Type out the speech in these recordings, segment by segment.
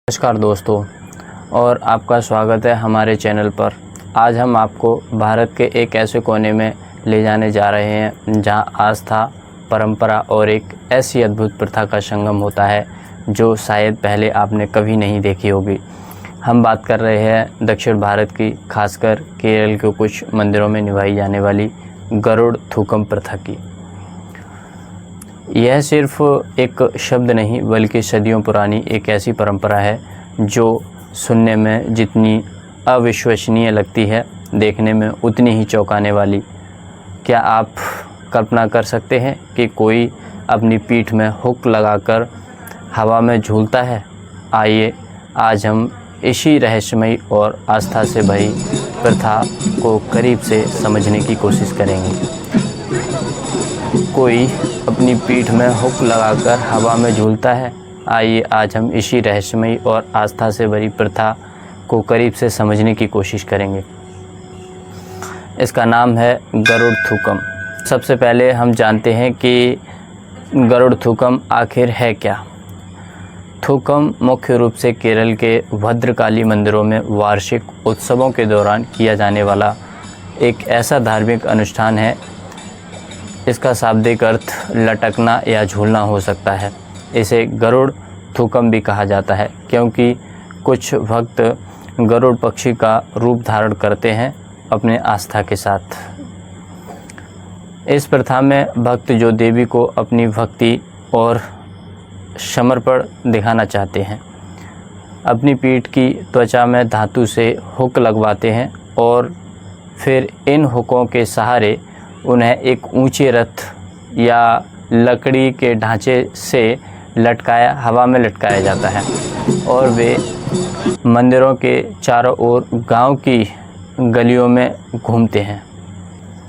नमस्कार दोस्तों, और आपका स्वागत है हमारे चैनल पर। आज हम आपको भारत के एक ऐसे कोने में ले जाने जा रहे हैं जहां आस्था, परंपरा और एक ऐसी अद्भुत प्रथा का संगम होता है जो शायद पहले आपने कभी नहीं देखी होगी। हम बात कर रहे हैं दक्षिण भारत की, खासकर केरल के कुछ मंदिरों में निभाई जाने वाली गरुड़ थूकम प्रथा की। यह सिर्फ एक शब्द नहीं बल्कि सदियों पुरानी एक ऐसी परंपरा है जो सुनने में जितनी अविश्वसनीय लगती है, देखने में उतनी ही चौंकाने वाली। क्या आप कल्पना कर सकते हैं कि कोई अपनी पीठ में हुक लगाकर हवा में झूलता है? आइए आज हम इसी रहस्यमयी और आस्था से भरी प्रथा को करीब से समझने की कोशिश करेंगे। कोई अपनी पीठ में हुक लगाकर हवा में झूलता है। आइए आज हम इसी रहस्यमयी और आस्था से भरी प्रथा को करीब से समझने की कोशिश करेंगे। इसका नाम है गरुड़ थूकम। सबसे पहले हम जानते हैं कि गरुड़ थूकम आखिर है क्या। थूकम मुख्य रूप से केरल के भद्रकाली मंदिरों में वार्षिक उत्सवों के दौरान किया जाने वाला एक ऐसा धार्मिक अनुष्ठान है। इसका शाब्दिक अर्थ लटकना या झूलना हो सकता है। इसे गरुड़ थूकम भी कहा जाता है क्योंकि कुछ भक्त गरुड़ पक्षी का रूप धारण करते हैं अपने आस्था के साथ। इस प्रथा में भक्त जो देवी को अपनी भक्ति और समर्पण दिखाना चाहते हैं, अपनी पीठ की त्वचा में धातु से हुक लगवाते हैं और फिर इन हुकों के सहारे उन्हें एक ऊंचे रथ या लकड़ी के ढांचे से हवा में लटकाया जाता है और वे मंदिरों के चारों ओर गांव की गलियों में घूमते हैं।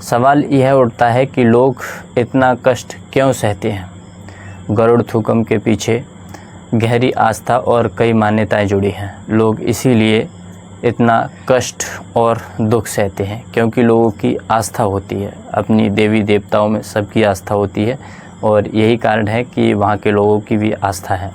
सवाल यह उठता है कि लोग इतना कष्ट क्यों सहते हैं। गरुड़ थूकम के पीछे गहरी आस्था और कई मान्यताएं जुड़ी हैं। लोग इसीलिए इतना कष्ट और दुख सहते हैं क्योंकि लोगों की आस्था होती है, अपनी देवी देवताओं में सबकी आस्था होती है और यही कारण है कि वहाँ के लोगों की भी आस्था है।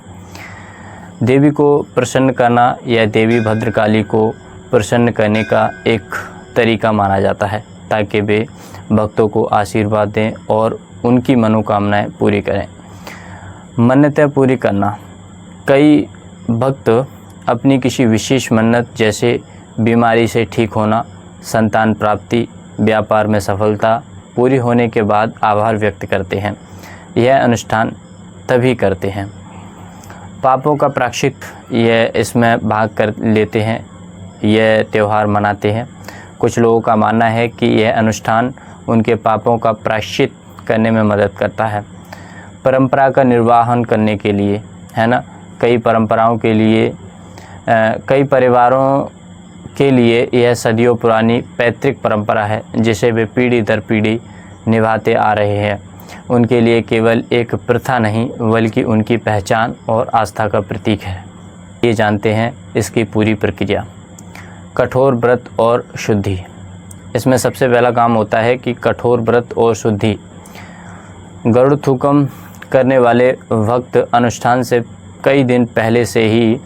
देवी को प्रसन्न करना या देवी भद्रकाली को प्रसन्न करने का एक तरीका माना जाता है ताकि वे भक्तों को आशीर्वाद दें और उनकी मनोकामनाएं पूरी करें। मन्नतें पूरी करना। कई भक्त अपनी किसी विशेष मन्नत जैसे बीमारी से ठीक होना, संतान प्राप्ति, व्यापार में सफलता पूरी होने के बाद आभार व्यक्त करते हैं। यह अनुष्ठान तभी करते हैं। पापों का प्रायश्चित यह इसमें भाग कर लेते हैं, यह त्यौहार मनाते हैं। कुछ लोगों का मानना है कि यह अनुष्ठान उनके पापों का प्रायश्चित करने में मदद करता है। परंपरा का निर्वाहन करने के लिए, है ना, कई परंपराओं के लिए, कई परिवारों के लिए यह सदियों पुरानी पैतृक परंपरा है जिसे वे पीढ़ी दर पीढ़ी निभाते आ रहे हैं। उनके लिए केवल एक प्रथा नहीं बल्कि उनकी पहचान और आस्था का प्रतीक है। ये जानते हैं इसकी पूरी प्रक्रिया। कठोर व्रत और शुद्धि। इसमें सबसे पहला काम होता है कि कठोर व्रत और शुद्धि। गरुड़ थूकम करने वाले भक्त अनुष्ठान से कई दिन पहले से ही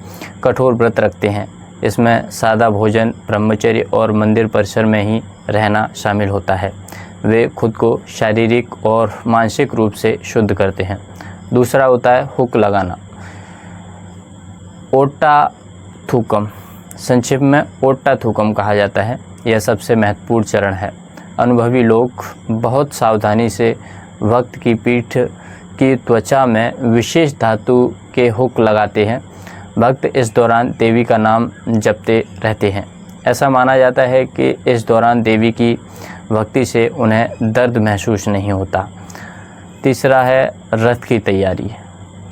कठोर व्रत रखते हैं। इसमें सादा भोजन, ब्रह्मचर्य और मंदिर परिसर में ही रहना शामिल होता है। वे खुद को शारीरिक और मानसिक रूप से शुद्ध करते हैं। दूसरा होता है हुक लगाना। ओट्टा थूकम, संक्षिप्त में ओट्टा थूकम कहा जाता है। यह सबसे महत्वपूर्ण चरण है। अनुभवी लोग बहुत सावधानी से भक्त की पीठ की त्वचा में विशेष धातु के हुक लगाते हैं। भक्त इस दौरान देवी का नाम जपते रहते हैं। ऐसा माना जाता है कि इस दौरान देवी की भक्ति से उन्हें दर्द महसूस नहीं होता। तीसरा है रथ की तैयारी।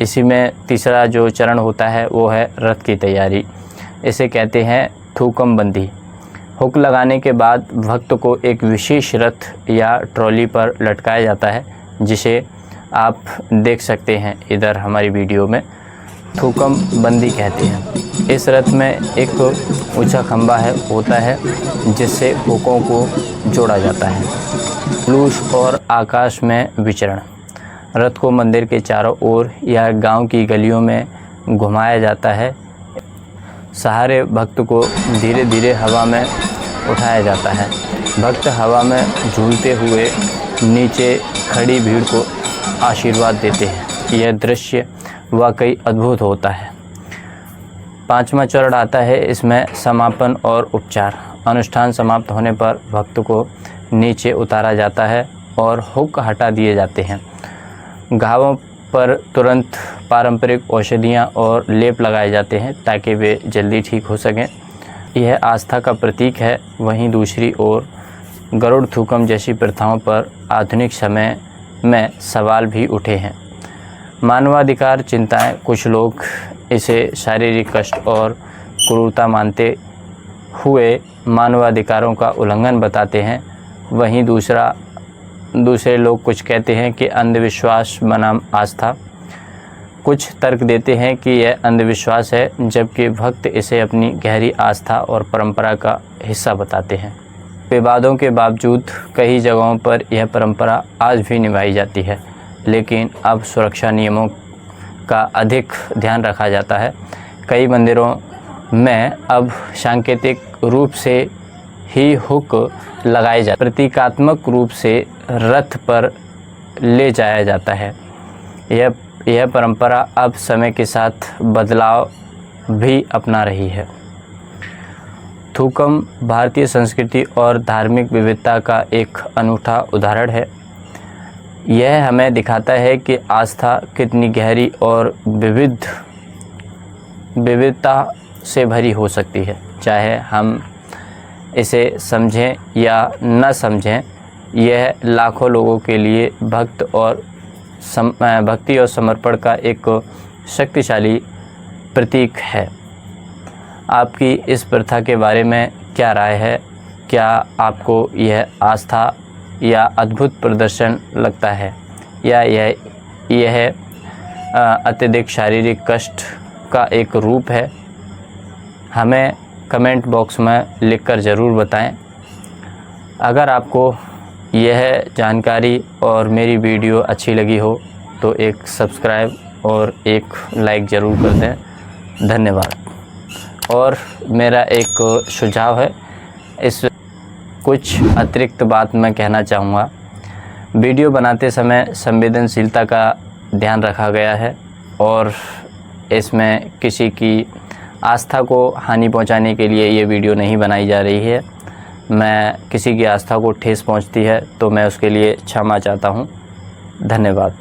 इसी में तीसरा जो चरण होता है वो है रथ की तैयारी। इसे कहते हैं थूकम बंदी। हुक लगाने के बाद भक्त को एक विशेष रथ या ट्रॉली पर लटकाया जाता है जिसे आप देख सकते हैं इधर हमारी वीडियो में, थूकम बंदी कहते हैं। इस रथ में एक ऊंचा खंभा होता है जिससे हुकों को जोड़ा जाता है। जुलूस और आकाश में विचरण। रथ को मंदिर के चारों ओर या गांव की गलियों में घुमाया जाता है। सहारे भक्त को धीरे धीरे हवा में उठाया जाता है। भक्त हवा में झूलते हुए नीचे खड़ी भीड़ को आशीर्वाद देते हैं। यह दृश्य वाकई अद्भुत होता है। 5वां चरण आता है, इसमें समापन और उपचार। अनुष्ठान समाप्त होने पर भक्त को नीचे उतारा जाता है और हुक हटा दिए जाते हैं। घावों पर तुरंत पारंपरिक औषधियाँ और लेप लगाए जाते हैं ताकि वे जल्दी ठीक हो सकें। यह आस्था का प्रतीक है। वहीं दूसरी ओर गरुड़ थूकम जैसी प्रथाओं पर आधुनिक समय में सवाल भी उठे हैं। मानवाधिकार चिंताएं, कुछ लोग इसे शारीरिक कष्ट और क्रूरता मानते हुए मानवाधिकारों का उल्लंघन बताते हैं। वहीं दूसरे लोग कुछ कहते हैं कि अंधविश्वास बनाम आस्था। कुछ तर्क देते हैं कि यह अंधविश्वास है, जबकि भक्त इसे अपनी गहरी आस्था और परंपरा का हिस्सा बताते हैं। विवादों के बावजूद कई जगहों पर यह परंपरा आज भी निभाई जाती है, लेकिन अब सुरक्षा नियमों का अधिक ध्यान रखा जाता है। कई मंदिरों में अब सांकेतिक रूप से ही हुक लगाए जाते, प्रतीकात्मक रूप से रथ पर ले जाया जाता है। यह परंपरा अब समय के साथ बदलाव भी अपना रही है। थूकम भारतीय संस्कृति और धार्मिक विविधता का एक अनूठा उदाहरण है। यह हमें दिखाता है कि आस्था कितनी गहरी और विविधता से भरी हो सकती है। चाहे हम इसे समझें या न समझें, यह लाखों लोगों के लिए भक्ति और समर्पण का एक शक्तिशाली प्रतीक है। आपकी इस प्रथा के बारे में क्या राय है? क्या आपको यह आस्था या अद्भुत प्रदर्शन लगता है, या यह अत्यधिक शारीरिक कष्ट का एक रूप है? हमें कमेंट बॉक्स में लिखकर ज़रूर बताएं। अगर आपको यह जानकारी और मेरी वीडियो अच्छी लगी हो तो एक सब्सक्राइब और एक लाइक ज़रूर कर दें। धन्यवाद। और मेरा एक सुझाव है, इस कुछ अतिरिक्त बात मैं कहना चाहूँगा। वीडियो बनाते समय संवेदनशीलता का ध्यान रखा गया है और इसमें किसी की आस्था को हानि पहुंचाने के लिए ये वीडियो नहीं बनाई जा रही है। मैं किसी की आस्था को ठेस पहुंचती है तो मैं उसके लिए क्षमा चाहता हूं। धन्यवाद।